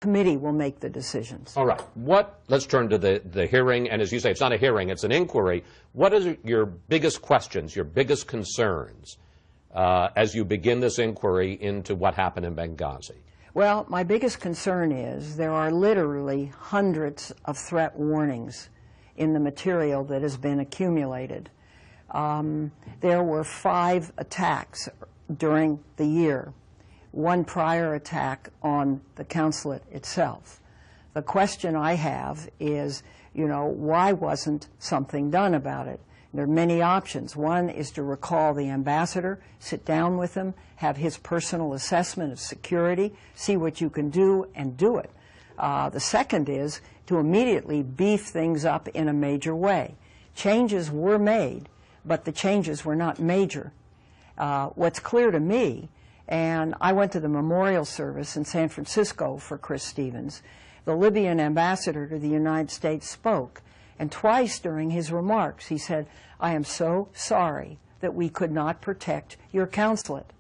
committee will make the decisions. All right. Let's turn to the hearing, and as you say, it's not a hearing, it's an inquiry. What are your biggest questions, your biggest concerns as you begin this inquiry into what happened in Benghazi? Well, my biggest concern is there are literally hundreds of threat warnings in the material that has been accumulated. There were 5 attacks during the year, 1 prior attack on the consulate itself. The question I have is, why wasn't something done about it? There are many options. One is to recall the ambassador, sit down with him, have his personal assessment of security, see what you can do, and do it. The second is to immediately beef things up in a major way. Changes were made, but the changes were not major. What's clear to me, and I went to the memorial service in San Francisco for Chris Stevens, the Libyan ambassador to the United States spoke, and twice during his remarks he said, "I am so sorry that we could not protect your consulate,"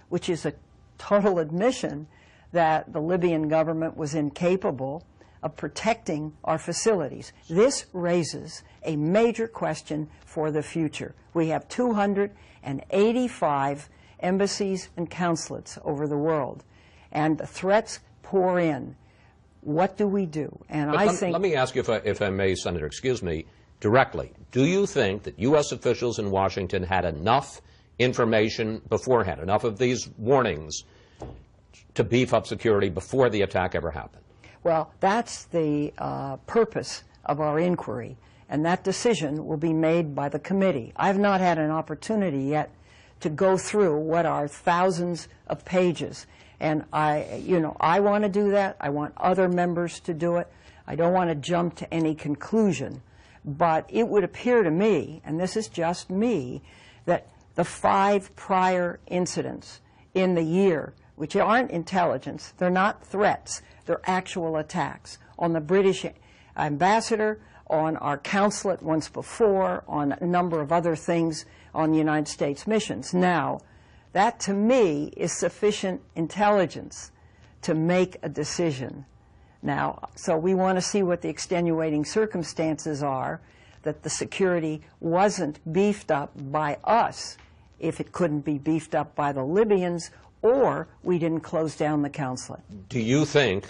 which is a total admission that the Libyan government was incapable of protecting our facilities. This raises a major question for the future. We have 285 embassies and consulates over the world, and the threats pour in. What do we do? And let me ask you, if I may, Senator, excuse me, directly. Do you think that U.S. officials in Washington had enough information beforehand, enough of these warnings to beef up security before the attack ever happened? Well, that's the purpose of our inquiry, and that decision will be made by the committee. I've not had an opportunity yet to go through what are thousands of pages. And I want to do that. I want other members to do it. I don't want to jump to any conclusion. But it would appear to me, and this is just me, that the 5 prior incidents in the year, which aren't intelligence, they're not threats, they're actual attacks on the British ambassador, on our consulate once before, on a number of other things on the United States missions. Now, that, to me, is sufficient intelligence to make a decision. Now, so we want to see what the extenuating circumstances are, that the security wasn't beefed up by us, if it couldn't be beefed up by the Libyans, or we didn't close down the consulate. Do you think